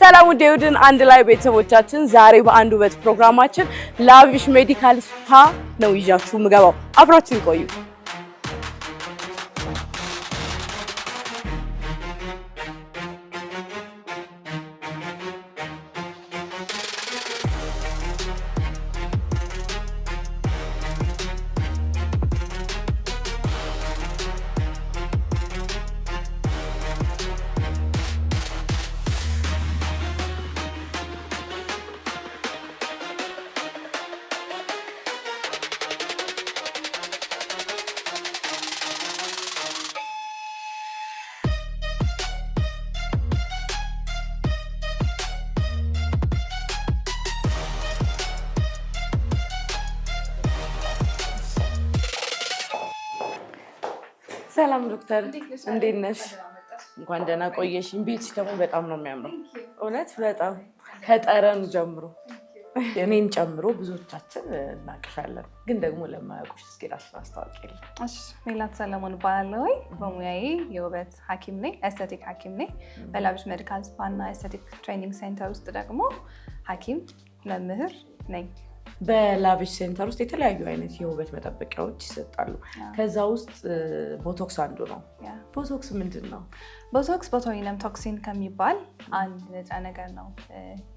ሰላም ወዴውድን አንድ ላይ ቤተሰቦቻችን ዛሬ በአንድ ውበት ፕሮግራማችን ላቪሽ ሜዲካል ስፓ ነው ይዣችሁ ምገባው አብራችሁ ይቆዩ ሰላም ዶክተር እንዴት ነሽ? እንኳን ደህና ቆየሽኝ። ቤትሽ ደግሞ በጣም ነው የሚያምረው። እውነት በጣም ከጠረኑ ጀምሮ እኔን ጨምሮ ብዙዎቻችን እናቅሻለን፣ ግን ደግሞ ለማያውቁሽ እስኪ ራስሽን አስተዋውቂልኝ። እሺ፣ ሜላት ሰለሞን እባላለሁ። በሙያዬ የውበት ሐኪም ነኝ፣ ኤስቴቲክ ሐኪም ነኝ። በላቪሽ ሜዲካል ስፓ እና ኤስቴቲክ ትሬኒንግ ሴንተር ውስጥ ደግሞ ሐኪም መምህር ነኝ። በላቪሽ ሴንተር ውስጥ የተለያዩ አይነት የውበት መጠበቂያዎች ይሰጣሉ። ከዛ ውስጥ ቦቶክስ አንዱ ነው። ቦቶክስ ምንድን ነው? ቦቶክስ ቦቱሊነም ቶክሲን ከሚባል አንድ ንጥረ ነገር ነው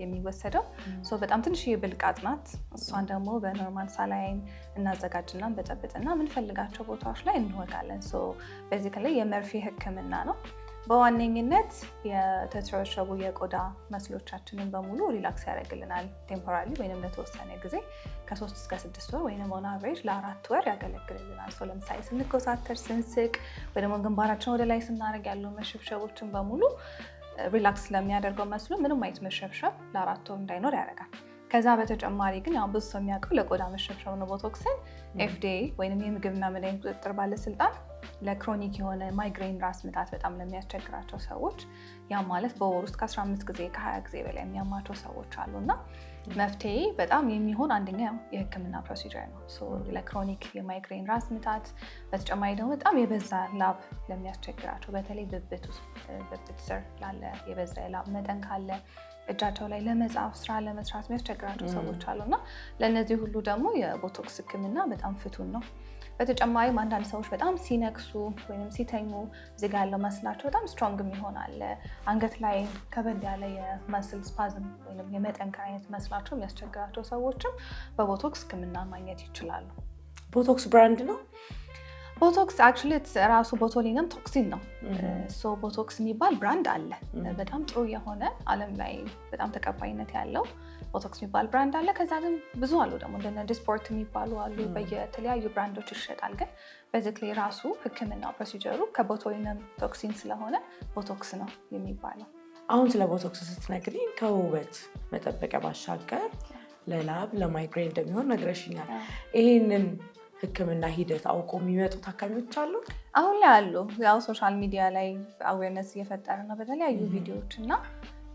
የሚወሰደው። በጣም ትንሽ ብልቃጥ ናት። እሷን ደግሞ በኖርማል ሳላይን እናዘጋጅና በጠብጥና የምንፈልጋቸው ቦታዎች ላይ እንወጋለን። በዚህ ላይ የመርፌ ሕክምና ነው። በዋነኝነት የተሸረሸቡ የቆዳ መስሎቻችንን በሙሉ ሪላክስ ያደርግልናል። ቴምፖራሪ ወይም ለተወሰነ ጊዜ ከ3 እስከ 6 ወር ወይም ኦን አቨሬጅ ለ4 ወር ያገለግልልናል። ለምሳሌ ስንኮሳተር፣ ስንስቅ ወይ ደግሞ ግንባራችን ወደ ላይ ስናደርግ ያለው መሸብሸቦችን በሙሉ ሪላክስ ስለሚያደርገው መስሎ ምንም አይነት መሸብሸብ ለ4 ወር እንዳይኖር ያደርጋል። ከዛ በተጨማሪ ግን ያው ብዙ ሰው የሚያውቀው ለቆዳ መሸብሸብ ነው። ቦቶክስን ኤፍዲኤ ወይም የምግብና መድኃኒት ቁጥጥር ባለስልጣን ለክሮኒክ የሆነ ማይግሬን ራስ ምታት በጣም ለሚያስቸግራቸው ሰዎች ያ ማለት በወር ውስጥ ከ15 ጊዜ ከ20 ጊዜ በላይ የሚያማቸው ሰዎች አሉና መፍትሄ በጣም የሚሆን አንደኛ የህክምና ፕሮሲጀር ነው። ለክሮኒክ የማይግሬን ራስ ምታት በተጨማሪ ደግሞ በጣም የበዛ ላብ ለሚያስቸግራቸው በተለይ ብብት ስር ላለ የበዛ የላብ መጠን ካለ እጃቸው ላይ ለመጻፍ ስራ ለመስራት የሚያስቸግራቸው ሰዎች አሉና ለእነዚህ ሁሉ ደግሞ የቦቶክስ ህክምና በጣም ፍቱን ነው። በተጨማሪም አንዳንድ ሰዎች በጣም ሲነክሱ ወይም ሲተኙ እዚህ ጋር ያለው መስላቸው በጣም ስትሮንግ የሚሆናል። አንገት ላይ ከበድ ያለ የመስል ስፓዝም ወይም የመጠንከር አይነት መስላቸው የሚያስቸግራቸው ሰዎችም በቦቶክስ ህክምና ማግኘት ይችላሉ። ቦቶክስ ብራንድ ነው? ቦቶክስ አክቹዋሊ ራሱ ቦቱሊነም ቶክሲን ነው። ቦቶክስ የሚባል ብራንድ አለ። በጣም ጥሩ የሆነ ዓለም ላይ በጣም ተቀባይነት ያለው ቦቶክስ የሚባል ብራንድ አለ። ከዛ ግን ብዙ አሉ ደግሞ እንደነ ዲስፖርት የሚባሉ አሉ። በየተለያዩ ብራንዶች ይሸጣል። ግን በዚህ ራሱ ህክምና ፕሮሲጀሩ ከቦቱሊነም ቶክሲን ስለሆነ ቦቶክስ ነው የሚባለው። አሁን ስለ ቦቶክስ ስትነግሪኝ ከውበት መጠበቂያ ባሻገር ለላብ ለማይግሬን እንደሚሆን ነግረሽኛል። ይሄንን ህክምና ሂደት አውቆ የሚመጡ ታካሚዎች አሉ? አሁን ላይ አሉ። ያው ሶሻል ሚዲያ ላይ አዌርነስ እየፈጠረ ነው በተለያዩ ቪዲዮዎች እና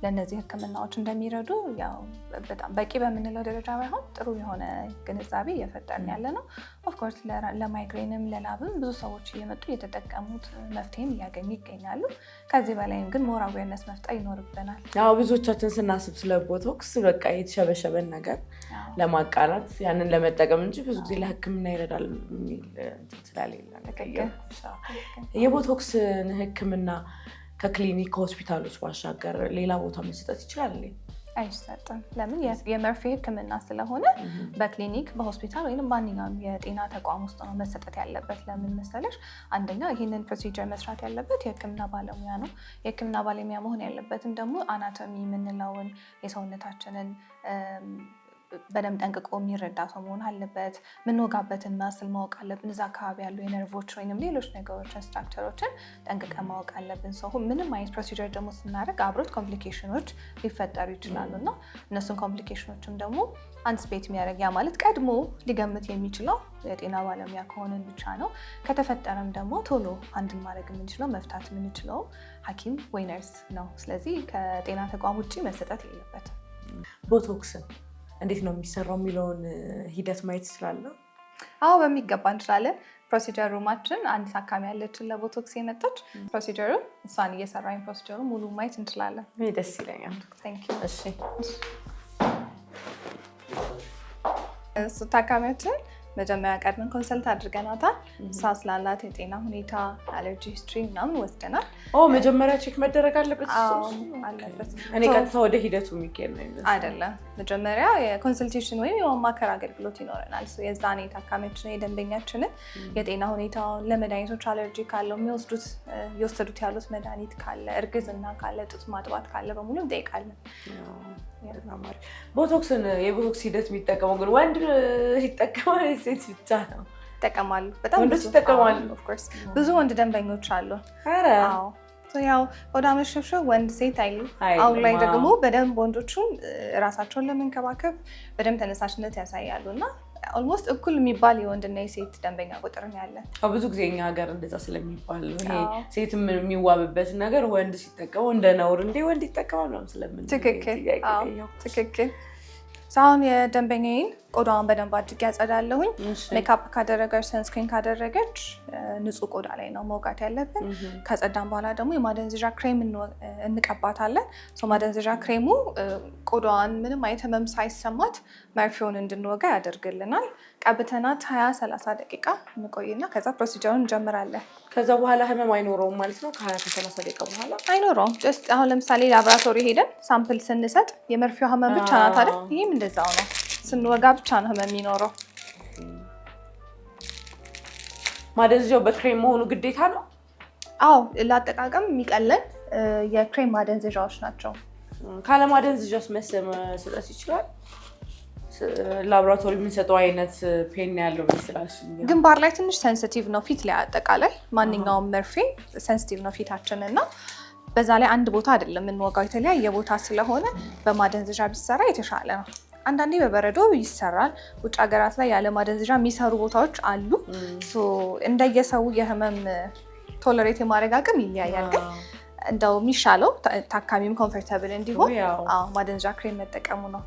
ለእነዚህ ህክምናዎች እንደሚረዱ ያው በጣም በቂ በምንለው ደረጃ ባይሆን ጥሩ የሆነ ግንዛቤ እየፈጠርን ያለ ነው። ኦፍኮርስ ለማይግሬንም ለላብም ብዙ ሰዎች እየመጡ እየተጠቀሙት መፍትሄም እያገኙ ይገኛሉ። ከዚህ በላይም ግን ሞር አዌርነስ መፍጠር ይኖርብናል። ያው ብዙዎቻችን ስናስብ ስለ ቦቶክስ በቃ የተሸበሸበን ነገር ለማቃናት ያንን ለመጠቀም እንጂ ብዙ ጊዜ ለህክምና ይረዳል የሚል ስለሌለ የቦቶክስን ህክምና ከክሊኒክ ከሆስፒታሎች ባሻገር ሌላ ቦታ መስጠት ይችላል? አይሰጥም። ለምን? የመርፌ ህክምና ስለሆነ በክሊኒክ በሆስፒታል ወይም በማንኛውም የጤና ተቋም ውስጥ ነው መሰጠት ያለበት። ለምን መሰለሽ? አንደኛ ይህንን ፕሮሲጀር መስራት ያለበት የህክምና ባለሙያ ነው። የህክምና ባለሙያ መሆን ያለበትም ደግሞ አናቶሚ የምንለውን የሰውነታችንን በደንብ ጠንቅቆ የሚረዳ ሰው መሆን አለበት። ምንወጋበትን መስል ማወቅ አለብን። እዛ አካባቢ ያሉ የነርቮች ወይም ሌሎች ነገሮችን ስትራክቸሮችን ጠንቅቀን ማወቅ አለብን። ሰው ምንም አይነት ፕሮሲጀር ደግሞ ስናደርግ አብሮት ኮምፕሊኬሽኖች ሊፈጠሩ ይችላሉ እና እነሱን ኮምፕሊኬሽኖችም ደግሞ አንቲስፔት የሚያደርግ ያ ማለት ቀድሞ ሊገምት የሚችለው የጤና ባለሙያ ከሆነን ብቻ ነው። ከተፈጠረም ደግሞ ቶሎ አንድን ማድረግ የምንችለው መፍታት የምንችለው ሐኪም ወይ ነርስ ነው። ስለዚህ ከጤና ተቋም ውጭ መሰጠት የለበትም። ቦቶክስን እንዴት ነው የሚሰራው የሚለውን ሂደት ማየት ይችላል? አዎ በሚገባ እንችላለን። ፕሮሲጀር ሩማችን አንድ ታካሚ ያለችን ለቦቶክስ የመጣች ፕሮሲጀሩ እሷን እየሰራኝ ፕሮሲጀሩ ሙሉ ማየት እንችላለን። ደስ ይለኛል። እሺ እሱ ታካሚያችን መጀመሪያ ቀድመን ኮንሰልት አድርገናታል። እሷ ስላላት የጤና ሁኔታ አለርጂ ሂስትሪ ምናምን ወስደናል። መጀመሪያ ቼክ መደረግ አለበት አለበት። እኔ ቀጥታ ወደ ሂደቱ የሚኬድ ነው ይመስላል። አይደለም፣ መጀመሪያ የኮንሰልቴሽን ወይም የማማከር አገልግሎት ይኖረናል። የዛኔ ታካሚያችን የደንበኛችንን የጤና ሁኔታውን፣ ለመድኃኒቶች አለርጂ ካለው እየወሰዱት ያሉት መድኃኒት ካለ፣ እርግዝና ካለ፣ ጡት ማጥባት ካለ በሙሉ እንጠይቃለን። ቦቶክስን የቦቶክስ ሂደት የሚጠቀመው ግን ወንድ ይጠቀማል ሴት ብቻ ነው? ይጠቀማሉ። በጣም ወንዶች ይጠቀማሉ። ብዙ ወንድ ደንበኞች አሉ። ያው ቆዳ መሸብሸብ ወንድ ሴት አይሉ። አሁን ላይ ደግሞ በደንብ ወንዶቹን ራሳቸውን ለመንከባከብ በደንብ ተነሳሽነት ያሳያሉ እና ኦልሞስት እኩል የሚባል የወንድና የሴት ደንበኛ ቁጥር ነው ያለን። ብዙ ጊዜ እኛ ሀገር እንደዛ ስለሚባል ይሄ ሴት የሚዋብበት ነገር ወንድ ሲጠቀመው እንደ ነውር እንደ ወንድ ይጠቀማል ነው ስለምን? ትክክል። አሁን የደንበኛዬን ቆዳዋን በደንብ አድርጌ ያጸዳለሁኝ። ሜካፕ ካደረገች ሰንስክሪን ካደረገች ንጹህ ቆዳ ላይ ነው መውጋት ያለብን። ከጸዳን በኋላ ደግሞ የማደንዘዣ ክሬም እንቀባታለን። ማደንዘዣ ክሬሙ ቆዳዋን ምንም አይነት ህመም ሳይሰማት መርፌውን እንድንወጋ ያደርግልናል። ቀብተናት 20-30 ደቂቃ እንቆይና ከዛ ፕሮሲጀሩን እንጀምራለን። ከዛ በኋላ ህመም አይኖረውም ማለት ነው? ከ20-30 ደቂቃ በኋላ አይኖረውም። ጀስት አሁን ለምሳሌ ላብራቶሪ ሄደን ሳምፕል ስንሰጥ የመርፌው ህመም ብቻ ናት አይደል? ይህም እንደዛው ነው። ስንወጋ ብቻ ነው ህመም የሚኖረው። ማደንዘዣው በክሬም መሆኑ ግዴታ ነው? አዎ፣ ለአጠቃቀም የሚቀለን የክሬም ማደንዘዣዎች ናቸው። ካለ ማደንዘዣስ መስጠት ይችላል? ላብራቶሪ የምንሰጠው አይነት ፔን ያለው ይመስላል። ግንባር ላይ ትንሽ ሴንሲቲቭ ነው። ፊት ላይ አጠቃላይ ማንኛውም መርፌ ሴንሲቲቭ ነው ፊታችን እና በዛ ላይ አንድ ቦታ አይደለም የምንወጋው፣ የተለያየ ቦታ ስለሆነ በማደንዘዣ ቢሰራ የተሻለ ነው። አንዳንዴ በበረዶ ይሰራል። ውጭ ሀገራት ላይ ያለ ማደንዘዣ የሚሰሩ ቦታዎች አሉ። እንደየሰው የህመም ቶለሬት የማድረግ አቅም ይለያያል። ግን እንደው የሚሻለው ታካሚም ኮምፎርታብል እንዲሆን ማደንዘዣ ክሬም መጠቀሙ ነው።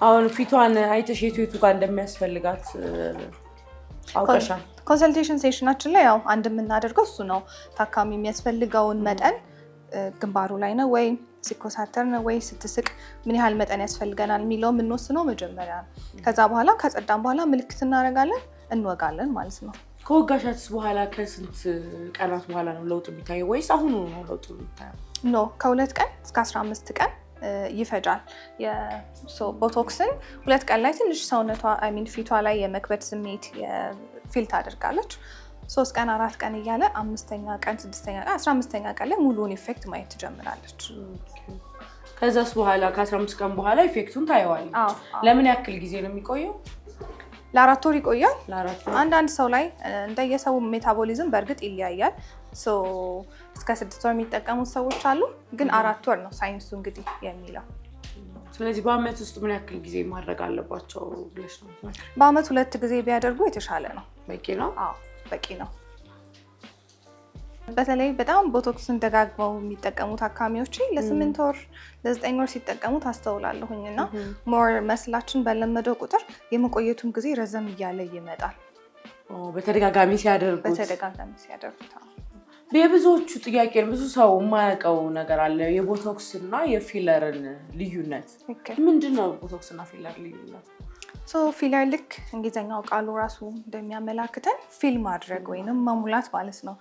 አሁን ፊቷን አይተሽ የቱ ጋር እንደሚያስፈልጋት አውቀሻል? ኮንሰልቴሽን ሴሽናችን ላይ ያው አንድ የምናደርገው እሱ ነው። ታካሚ የሚያስፈልገውን መጠን ግንባሩ ላይ ነው ወይ ሲኮሳተር ነው ወይ ስትስቅ ምን ያህል መጠን ያስፈልገናል የሚለው የምንወስነው መጀመሪያ ነው። ከዛ በኋላ ከጸዳን በኋላ ምልክት እናደርጋለን፣ እንወጋለን ማለት ነው። ከወጋሻትስ በኋላ ከስንት ቀናት በኋላ ነው ለውጥ የሚታየው ወይስ አሁኑ ነው ለውጥ የሚታየው? ኖ ከ2 ቀን እስከ 15 ቀን ይፈጃል። ቦቶክስን 2 ቀን ላይ ትንሽ ሰውነቷ ፊቷ ላይ የመክበድ ስሜት ፊል ታደርጋለች። 3 ቀን 4 ቀን እያለ 5ኛ ቀን 6ኛ ቀን 15ኛ ቀን ላይ ሙሉውን ኢፌክት ማየት ትጀምራለች። ከዛስ በኋላ ከ15 ቀን በኋላ ኢፌክቱን ታየዋለች። ለምን ያክል ጊዜ ነው የሚቆየው? ለ4 ወር ይቆያል። አንዳንድ ሰው ላይ እንደየሰው ሜታቦሊዝም በእርግጥ ይለያያል። እስከ 6 ወር የሚጠቀሙት ሰዎች አሉ። ግን 4 ወር ነው ሳይንሱ እንግዲህ የሚለው። ስለዚህ በአመት ውስጥ ምን ያክል ጊዜ ማድረግ አለባቸው ብለሽ ነው? በአመት 2 ጊዜ ቢያደርጉ የተሻለ ነው። በቂ ነው? አዎ በቂ ነው። በተለይ በጣም ቦቶክስን ደጋግመው የሚጠቀሙ ታካሚዎች ለ8 ወር ለ9 ወር ሲጠቀሙት አስተውላለሁኝ እና ሞር መስላችን በለመደው ቁጥር የመቆየቱም ጊዜ ረዘም እያለ ይመጣል። በተደጋጋሚ ሲያደርጉት የብዙዎቹ ጥያቄ ብዙ ሰው የማያውቀው ነገር አለ። የቦቶክስ እና የፊለርን ልዩነት ምንድን ነው? ቦቶክስ እና ፊለር ልዩነት ፊለር ልክ እንግሊዝኛው ቃሉ ራሱ እንደሚያመላክተን ፊል ማድረግ ወይንም መሙላት ማለት ነው።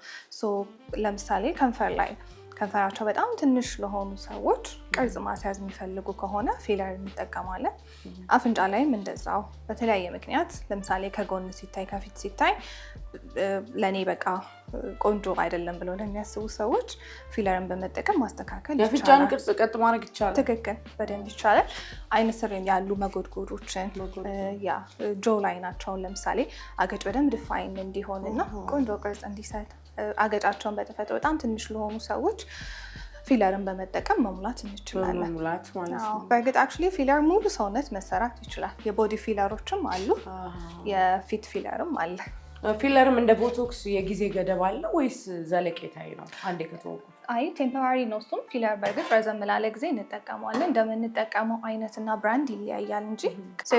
ለምሳሌ ከንፈር ላይ ከንፈራቸው በጣም ትንሽ ለሆኑ ሰዎች ቅርጽ ማስያዝ የሚፈልጉ ከሆነ ፊለር እንጠቀማለን። አፍንጫ ላይም እንደዛው በተለያየ ምክንያት ለምሳሌ ከጎን ሲታይ ከፊት ሲታይ ለኔ በቃ ቆንጆ አይደለም ብለው ለሚያስቡ ሰዎች ፊለርን በመጠቀም ማስተካከል ይቻላል። የአፍንጫን ቅርጽ ቀጥ ማድረግ ይቻላል። ትክክል፣ በደንብ ይቻላል። አይን ስር ያሉ መጎድጎዶችን ጆ ላይናቸውን ለምሳሌ አገጭ በደንብ ድፋይን እንዲሆንና ቆንጆ ቅርጽ እንዲሰጥ አገጫቸውን በተፈጥሮ በጣም ትንሽ ለሆኑ ሰዎች ፊለርን በመጠቀም መሙላት እንችላለን። በእርግጥ አክቹዋሊ ፊለር ሙሉ ሰውነት መሰራት ይችላል። የቦዲ ፊለሮችም አሉ፣ የፊት ፊለርም አለ። ፊለርም እንደ ቦቶክስ የጊዜ ገደብ አለ ወይስ ዘለቄታዊ ነው? አንዴ ከተወቁት አይ ቴምፖራሪ ነው እሱም። ፊለር በእርግጥ ረዘም ላለ ጊዜ እንጠቀመዋለን። እንደምንጠቀመው አይነትና ብራንድ ይለያያል እንጂ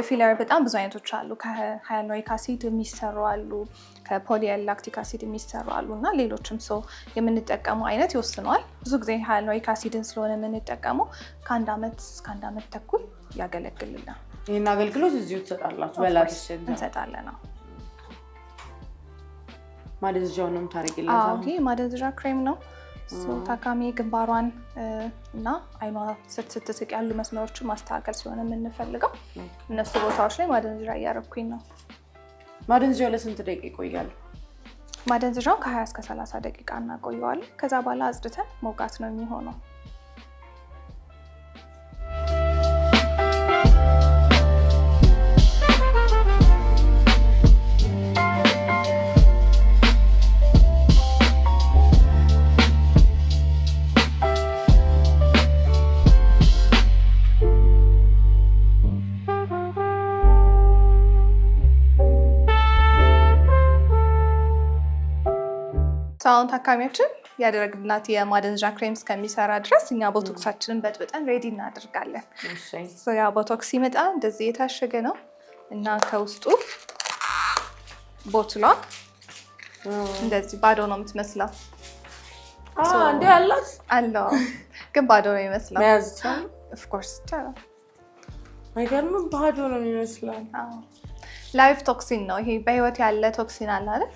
ፊለር በጣም ብዙ አይነቶች አሉ። ከሃያሉሮኒክ አሲድ የሚሰሩ አሉ፣ ከፖሊላክቲክ አሲድ የሚሰሩ አሉ እና ሌሎችም ሰው የምንጠቀመው አይነት ይወስነዋል። ብዙ ጊዜ ሃያሉሮኒክ አሲድን ስለሆነ የምንጠቀመው ከ1 ዓመት እስከ 1 ዓመት ተኩል ያገለግልናል። ይህን አገልግሎት እዚሁ ትሰጣላችሁ? በላትሽ እንሰጣለን። ማደንዘዣውንም ታደርጊላታለሽ? ይሄ ማደንዘዣ ክሬም ነው። ታካሚ ግንባሯን እና አይኗ ስትስቅ ያሉ መስመሮችን ማስተካከል ስለሆነ የምንፈልገው እነሱ ቦታዎች ላይ ማደንዘዣ እያደረኩኝ ነው። ማደንዘዣው ለስንት ደቂቃ ይቆያል? ማደንዘዣው ከ20 እስከ 30 ደቂቃ እናቆየዋለን። ከዛ በኋላ አጽድተን መውጋት ነው የሚሆነው። አሁን ታካሚያችን ያደረግላት የማደንዘዣ ክሬም እስከሚሰራ ድረስ እኛ ቦቶክሳችንን በጥብጠን ሬዲ እናደርጋለን። ያ ቦቶክስ ሲመጣ እንደዚህ የታሸገ ነው እና ከውስጡ ቦትሏ እንደዚህ ባዶ ነው የምትመስለው። እንዴ አላት አለው ግን ባዶ ነው ይመስላል። መያዝ ይቻላል? ኦፍ ኮርስ ይቻላል። አይገርምም? ባዶ ነው የሚመስለው። ላይፍ ቶክሲን ነው ይሄ። በህይወት ያለ ቶክሲን አለ አይደል?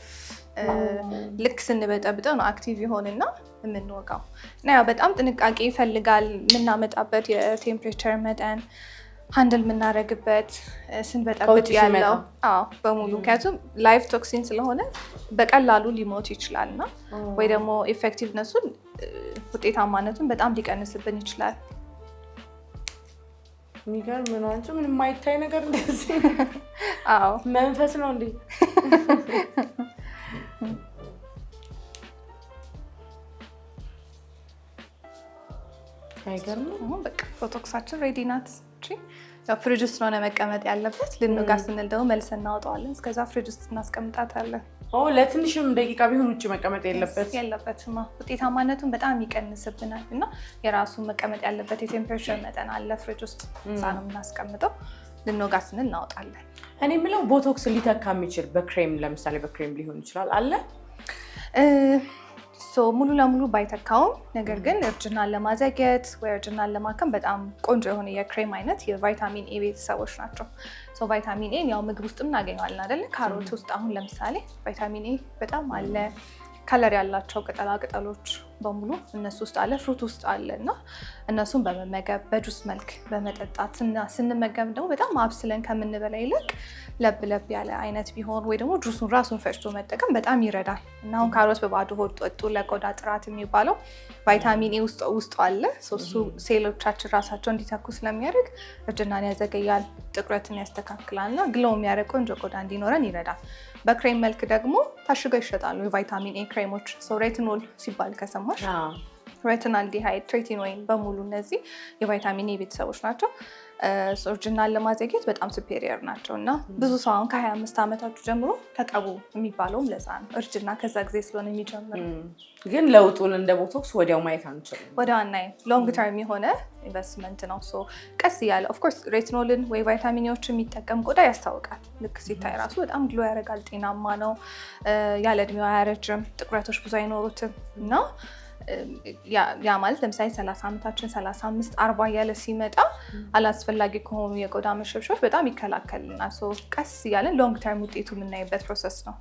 ልክ ስንበጠብጠው ነው አክቲቭ ይሆንና የምንወጋው እና ያው በጣም ጥንቃቄ ይፈልጋል። የምናመጣበት የቴምፕሬቸር መጠን፣ ሃንድል የምናደርግበት፣ ስንበጠብጥ ያለው በሙሉ ምክንያቱም ላይፍ ቶክሲን ስለሆነ በቀላሉ ሊሞት ይችላል እና ወይ ደግሞ ኢፌክቲቭነሱን ውጤታማነቱን በጣም ሊቀንስብን ይችላል። የሚገርም ነው። አንቺ ምንም የማይታይ ነገር እንደዚህ መንፈስ ነው እንዴ? አይገርምም? በቃ ቦቶክሳችን ሬዲ ናት። ያው ፍሪጅ ውስጥ ነው መቀመጥ ያለበት። ልንወጋ ስንል ደግሞ መልሰን እናወጣዋለን። እስከዛ ፍሪጅ ውስጥ እናስቀምጣታለን። ለትንሽም ደቂቃ ቢሆን ውጭ መቀመጥ የለበትም። ውጤታማነቱን በጣም ይቀንስብናል እና የራሱ መቀመጥ ያለበት የቴምፕሬቸር መጠን አለ ፍሪጅ ውስጥ። እዛ ነው የምናስቀምጠው። ልንወጋ ስንል እናወጣለን። እኔ የምለው ቦቶክስ ሊተካ የሚችል በክሬም ለምሳሌ በክሬም ሊሆን ይችላል አለ? ሙሉ ለሙሉ ባይተካውም ነገር ግን እርጅናን ለማዘግየት ወይ እርጅናን ለማከም በጣም ቆንጆ የሆነ የክሬም አይነት የቫይታሚን ኤ ቤተሰቦች ናቸው። ቫይታሚን ኤ ያው ምግብ ውስጥ እናገኘዋለን አይደለ? ካሮት ውስጥ አሁን ለምሳሌ ቫይታሚን ኤ በጣም አለ። ከለር ያላቸው ቅጠላ ቅጠሎች በሙሉ እነሱ ውስጥ አለ። ፍሩት ውስጥ አለ እና እነሱን በመመገብ በጁስ መልክ በመጠጣት ስንመገብ ደግሞ በጣም አብስለን ከምንበላ ይልቅ ለብ ለብ ያለ አይነት ቢሆን ወይ ደግሞ ጁሱን ራሱን ፈጭቶ መጠቀም በጣም ይረዳል እና አሁን ካሮት በባዶ ሆድ ጠጡ ለቆዳ ጥራት የሚባለው ቫይታሚን ኤ ውስጡ አለ። እሱ ሴሎቻችን ራሳቸው እንዲተኩ ስለሚያደርግ እርጅናን ያዘገያል፣ ጥቁረትን ያስተካክላል እና ግሎ የሚያደርግ ቆንጆ ቆዳ እንዲኖረን ይረዳል። በክሬም መልክ ደግሞ ታሽገው ይሸጣሉ የቫይታሚን ኤ ክሬሞች። ሬቲኖል ሲባል ከሰማሽ ሬቲናል ዲሃይድ፣ ትሬቲኖይን በሙሉ እነዚህ የቫይታሚን ኤ ቤተሰቦች ናቸው። እርጅናን ለማዘግየት በጣም ሱፔሪየር ናቸው እና ብዙ ሰው አሁን ከ25 ዓመታችሁ ጀምሮ ተቀቡ የሚባለውም ለዛ ነው። እርጅና ከዛ ጊዜ ስለሆነ የሚጀምር ግን ለውጡን እንደ ቦቶክስ ወዲያው ማየት አንችልም። ወዲያው አናይም። ሎንግ ተርም የሆነ ኢንቨስትመንት ነው። ቀስ እያለ ኦፍኮርስ ሬቲኖልን ወይ ቫይታሚኖች የሚጠቀም ቆዳ ያስታውቃል። ልክ ሲታይ ራሱ በጣም ግሎ ያደርጋል፣ ጤናማ ነው፣ ያለ እድሜው አያረጅም፣ ጥቁረቶች ብዙ አይኖሩትም እና ያ ማለት ለምሳሌ 30 ዓመታችን 35 40 እያለ ሲመጣ አላስፈላጊ ከሆኑ የቆዳ መሸብሸቦች በጣም ይከላከልናል። ቀስ እያለን ሎንግ ተርም ውጤቱ የምናይበት ፕሮሰስ ነው።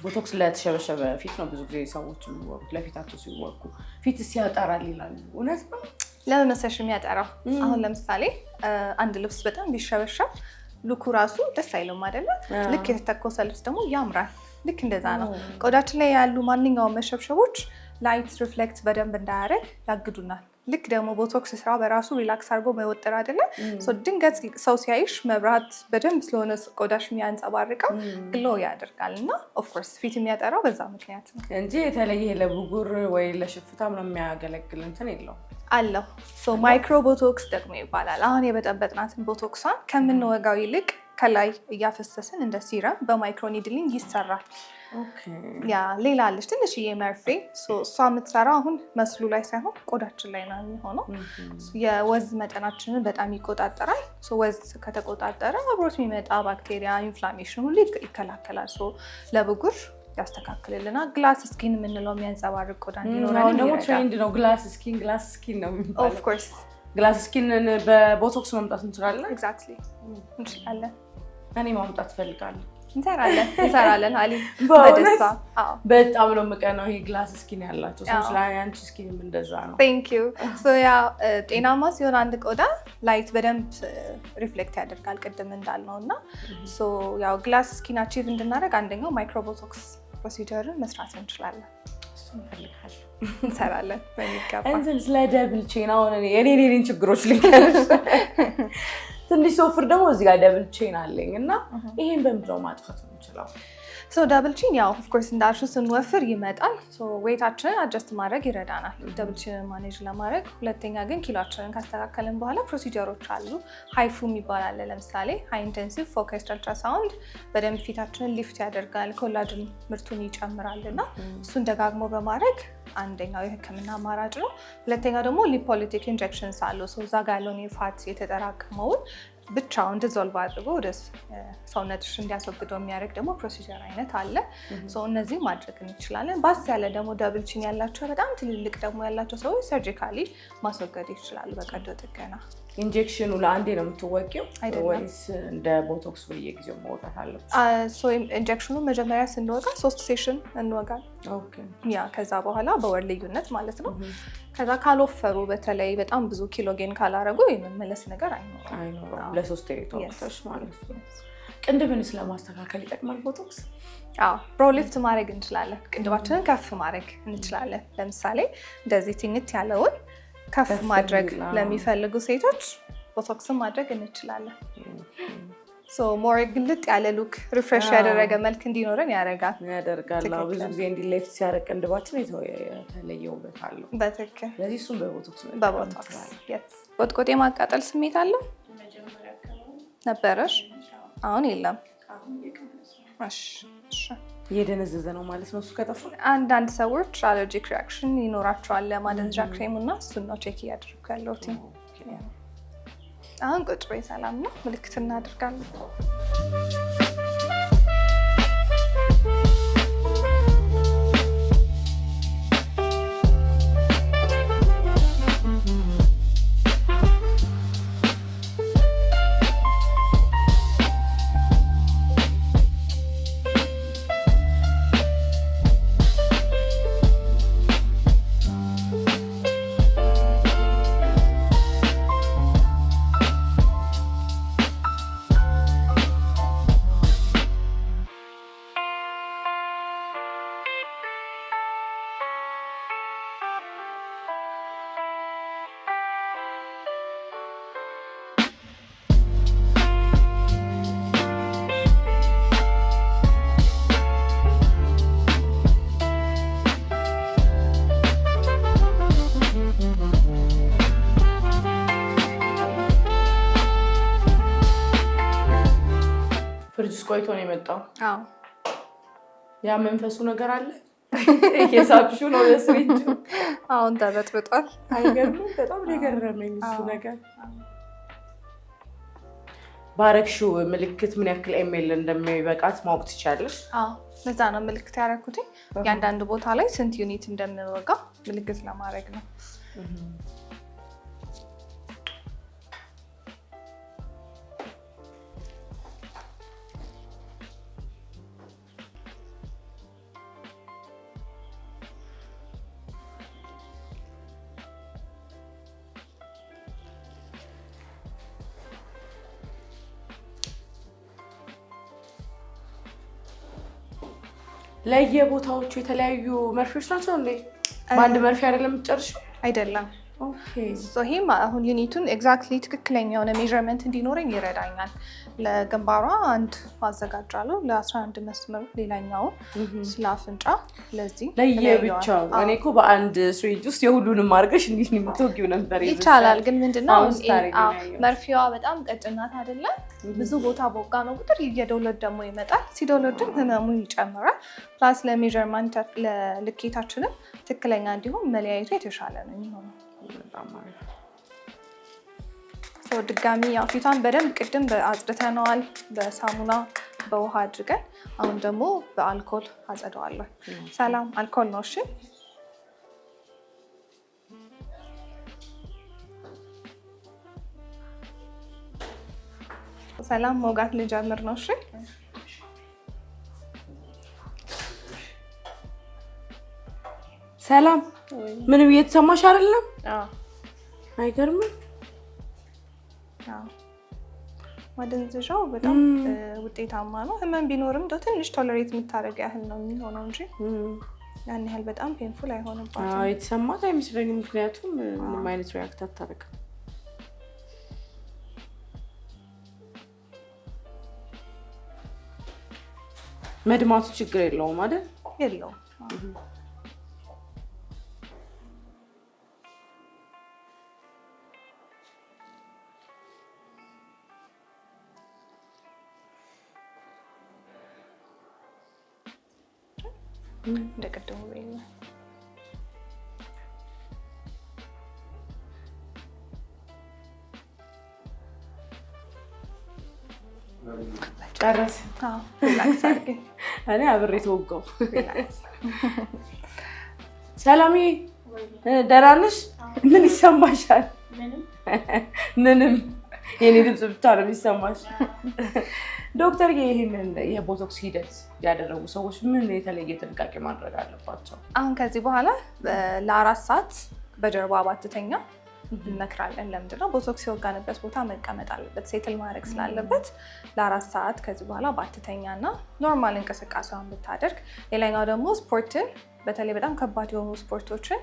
ቦቶክስ ለተሸበሸበ ፊት ነው ብዙ ጊዜ ሰዎች የሚወጉት። ለፊታቸው ሲወጉ ፊትስ ያጠራል ይላሉ። እውነት ነው? ለምን መሰለሽ የሚያጠራው? አሁን ለምሳሌ አንድ ልብስ በጣም ቢሸበሸብ ሉኩ ራሱ ደስ አይልም አይደለ? ልክ የተተኮሰ ልብስ ደግሞ ያምራል። ልክ እንደዛ ነው። ቆዳችን ላይ ያሉ ማንኛውም መሸብሸቦች ላይት ሪፍሌክት በደንብ እንዳያደርግ ያግዱናል። ልክ ደግሞ ቦቶክስ ስራ በራሱ ሪላክስ አድርጎ መወጠር አይደለም። ድንገት ሰው ሲያይሽ መብራት በደንብ ስለሆነ ቆዳሽ የሚያንጸባርቀው ግሎ ያደርጋል እና ኦፍኮርስ ፊት የሚያጠራው በዛ ምክንያት ነው እንጂ የተለየ ለብጉር ወይ ለሽፍታ ምናምን የሚያገለግል እንትን የለውም አለው። ማይክሮ ቦቶክስ ደግሞ ይባላል። አሁን የበጠበጥናትን ቦቶክሷን ከምንወጋው ይልቅ ከላይ እያፈሰስን እንደ ሲረም በማይክሮ ኒድሊንግ ይሰራል። ያ ሌላ አለች ትንሽዬ መርፌ እሷ የምትሰራው አሁን መስሉ ላይ ሳይሆን ቆዳችን ላይ ነው የሚሆነው። የወዝ መጠናችንን በጣም ይቆጣጠራል። ወዝ ከተቆጣጠረ አብሮት የሚመጣ ባክቴሪያ ኢንፍላሜሽን ሁሉ ይከላከላል። ለብጉር ያስተካክልልናል። ግላስ ስኪን የምንለው የሚያንጸባርቅ ቆዳ እንዲኖረን ደግሞ ትሬንድ ነው። ግላስ ስኪን ነው የሚባለው። ኦፍ ኮርስ ግላስ ስኪንን በቦቶክስ ማምጣት እንችላለን። ኤግዛክትሊ እንችላለን። እኔ ማምጣት እፈልጋለሁ። እንሰራለን አሊ በደስታ። በጣም ነው የምቀናው ይሄ ግላስ ስኪን ያላቸው ሰዎች ላይ። አንቺ ስኪንም እንደዛ ነው። ቴንክ ዩ። ያ ጤናማ ሲሆን አንድ ቆዳ ላይት በደንብ ሪፍሌክት ያደርጋል ቅድም እንዳልነው እና ያው ግላስ ስኪን አቺቭ እንድናደርግ አንደኛው ማይክሮቦቶክስ ፕሮሲጀርን መስራት እንችላለን። እንሰራለን በሚገባ። ስለ ደብል ቼን አሁን የኔን ችግሮች ልንገርሽ። ትንሽ ሶፍር ደግሞ እዚህ ጋር ደብል ቼን አለኝ እና ይሄን በምንድነው ማጥፋት የምንችለው? ደብል ቼን ያው ኦፍኮርስ እንዳልሽው ስንወፍር ይመጣል። ዌይታችንን አጀስት ማድረግ ይረዳናል ደብል ቼንን ማኔጅ ለማድረግ። ሁለተኛ ግን ኪሎአችንን ካስተካከልን በኋላ ፕሮሲጀሮች አሉ። ሃይፉ የሚባል አለ። ለምሳሌ ሃይ ኢንቴንሲቭ ፎከስድ አልትራሳውንድ በደንብ ፊታችንን ሊፍት ያደርጋል፣ ኮላጅን ምርቱን ይጨምራል እና እሱን ደጋግሞ በማድረግ አንደኛው የህክምና አማራጭ ነው። ሁለተኛው ደግሞ ሊፖሊቲክ ኢንጀክሽንስ አሉ። እዛ ጋር ያለውን የፋት የተጠራቀመውን ብቻውን ዲዞልቭ አድርጎ ወደ ሰውነትሽ እንዲያስወግደው የሚያደርግ ደግሞ ፕሮሲጀር አይነት አለ። እነዚህ ማድረግ እንችላለን። ባስ ያለ ደግሞ ደብል ቺን ያላቸው በጣም ትልልቅ ደግሞ ያላቸው ሰዎች ሰርጂካሊ ማስወገድ ይችላሉ በቀዶ ጥገና። ኢንጀክሽኑ ለአንዴ ነው የምትወቂው ወይስ እንደ ቦቶክስ በየጊዜው መውጣት አለብሽ? ኢንጀክሽኑ መጀመሪያ ስንወጋ 3 ሴሽን እንወጋል። ያ ከዛ በኋላ በወር ልዩነት ማለት ነው። ከዛ ካልወፈሩ በተለይ በጣም ብዙ ኪሎ ጌን ካላረጉ የመመለስ ነገር አይኖርም። ለሶስት ተወቅተሽ ማለት ነው። ቅንድብንስ ለማስተካከል ይጠቅማል ቦቶክስ? ብሮ ሊፍት ማድረግ እንችላለን። ቅንድባችንን ከፍ ማድረግ እንችላለን። ለምሳሌ እንደዚህ ትንት ያለውን ከፍ ማድረግ ለሚፈልጉ ሴቶች ቦቶክስን ማድረግ እንችላለን። ሞር ግልጥ ያለ ሉክ ሪፍሬሽ ያደረገ መልክ እንዲኖረን ያደርጋል። ብዙ ጊዜ እንዲህ ሌፍት ሲያደርግ ቅንድባችን የተለየ ውበት አለው። በትክክል። ስለዚህ እሱም በቦቶክስ ቆጥቆጥ የማቃጠል ስሜት አለው ነበረሽ? አሁን የለም። እየደነዘዘ ነው ማለት ነው እሱ ከጠፋ። አንዳንድ ሰዎች አለርጂክ ሪያክሽን ይኖራቸዋል ለማደንዘዣ ክሬሙ እና እሱን ነው ቼክ እያደረኩ ያለሁት። አሁን ቁጭ በይ ሰላም ነው። ምልክት እናደርጋለን። ፍሪጅ ቆይቶ ነው የመጣው። ያ መንፈሱ ነገር አለ። የሳብሹ ነው ለስሪጅ አሁን ተበጥብጧል። አይገርምም? በጣም የገረመኝ እሱ ነገር። ባረክሽው ምልክት ምን ያክል ኤምኤል እንደሚበቃት ማወቅ ትችያለሽ? ለዛ ነው ምልክት ያደረኩት። ያንዳንድ ቦታ ላይ ስንት ዩኒት እንደምወጋ ምልክት ለማድረግ ነው። ለየቦታዎቹ የተለያዩ መርፌዎች ናቸው እንዴ? በአንድ መርፌ አይደለም የምትጨርሺው? አይደለም። ይሄም አሁን ዩኒቱን ኤግዛክትሊ ትክክለኛ የሆነ ሜዥርመንት እንዲኖረኝ ይረዳኛል። ለግንባሯ አንድ አዘጋጃለሁ፣ ለ11 መስመር ሌላኛውን ስለ አፍንጫ ለዚህ ለየብቻው። እኔ እኮ በአንድ ስሪንጅ ውስጥ የሁሉንም አድርገሽ እንዴት ነው የምትወጊው ነበር? ይቻላል፣ ግን ምንድነው መርፌዋ በጣም ቀጭናት አይደለ? ብዙ ቦታ በወጋ ነው ቁጥር እየደወለድ ደግሞ ይመጣል። ሲደወለድም ህመሙ ይጨምራል። ፕላስ ለሜዥርመንት ለልኬታችንም ትክክለኛ እንዲሆን መለያየቱ የተሻለ ነው የሚሆነው። ድጋሚ ያው ፊቷን በደንብ ቅድም አጽድተነዋል በሳሙና በውሃ አድርገን፣ አሁን ደግሞ በአልኮል አጸደዋለሁ። ሰላም አልኮል ነው። እሺ ሰላም መውጋት ልጀምር ነው። እሺ ሰላም ምንም እየተሰማሽ አይደለም? አይገርምም? ማደንዘዣው በጣም ውጤታማ ነው። ህመም ቢኖርም እንደው ትንሽ ቶለሬት የምታደርግ ያህል ነው የሚሆነው እንጂ ያን ያህል በጣም ፔንፉል አይሆንባትም። የተሰማት አይመስለኝም፣ ምክንያቱም ምንም አይነት ሪያክት አታደርግም። መድማቱ ችግር የለውም አይደል? የለውም። እንደቀደሙ በይኝ። ጨረስ? እኔ አብሬ ተወጋው። ሰላምዬ ደህና ነሽ? ምን ይሰማሻል? ምንም። የኔ ድምፅ ብቻ ነው የሚሰማሽ። ዶክተር ይህንን የቦቶክስ ሂደት ያደረጉ ሰዎች ምን የተለየ ጥንቃቄ ማድረግ አለባቸው? አሁን ከዚህ በኋላ ለ4 ሰዓት በጀርባ ባትተኛ እንመክራለን። ለምንድነው? ቦቶክስ የወጋንበት ቦታ መቀመጥ አለበት፣ ሴትል ማድረግ ስላለበት ለ4 ሰዓት ከዚህ በኋላ ባትተኛ እና ኖርማል እንቅስቃሴዋን ብታደርግ። ሌላኛው ደግሞ ስፖርትን በተለይ በጣም ከባድ የሆኑ ስፖርቶችን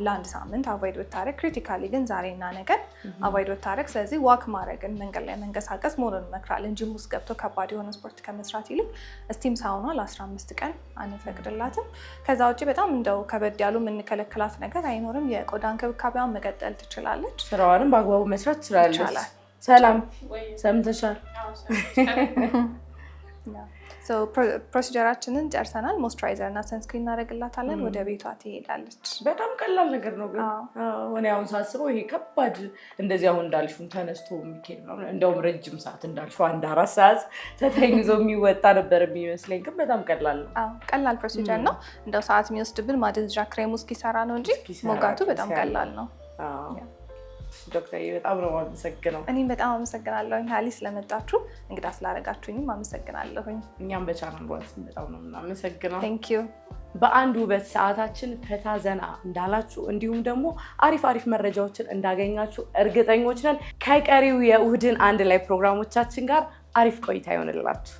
ለአንድ ሳምንት አቮይድ ብታደርግ፣ ክሪቲካሊ ግን ዛሬና ነገን አቮይድ ብታደርግ። ስለዚህ ዋክ ማድረግን፣ መንገድ ላይ መንቀሳቀስ መሆኑን እንመክራለን። ጂም ውስጥ ገብቶ ከባድ የሆነ ስፖርት ከመስራት ይልቅ ስቲም ሳውና ለ15 ቀን አንፈቅድላትም። ከዛ ውጭ በጣም እንደው ከበድ ያሉ የምንከለክላት ነገር አይኖርም። የቆዳ እንክብካቤዋን መቀጠል ትችላለች። ስራዋንም በአግባቡ መስራት ትችላለች። ሰላም ሰምተሻል? ፕሮሲጀራችንን ጨርሰናል። ሞይስቸራይዘር እና ሰንስክሪን እናደርግላታለን። ወደ ቤቷ ትሄዳለች። በጣም ቀላል ነገር ነው። ግን እኔ አሁን ሳስበው ይሄ ከባድ እንደዚህ አሁን እንዳልሽው ተነስቶ የሚኬድ ነው። እንደውም ረጅም ሰዓት እንዳልሽው 1-4 ሰዓት ተተኝዞ የሚወጣ ነበር የሚመስለኝ። ግን በጣም ቀላል ነው። ቀላል ፕሮሲጀር ነው። እንደው ሰዓት የሚወስድብን ማደንዘዣ ክሬሙ እስኪሰራ ነው እንጂ ሞጋቱ በጣም ቀላል ነው። ዶክተር በጣም ነው አመሰግነው። እኔም በጣም አመሰግናለሁ ሀሊ ስለመጣችሁ፣ እንግዳ ስላደረጋችሁኝም አመሰግናለሁኝ። እኛም በቻናል በጣም ነው የምናመሰግነው። ቴንክ ዩ። በአንድ ውበት ሰዓታችን ፈታ ዘና እንዳላችሁ እንዲሁም ደግሞ አሪፍ መረጃዎችን እንዳገኛችሁ እርግጠኞች ነን። ከቀሪው የእሁድን አንድ ላይ ፕሮግራሞቻችን ጋር አሪፍ ቆይታ ይሆንላችሁ።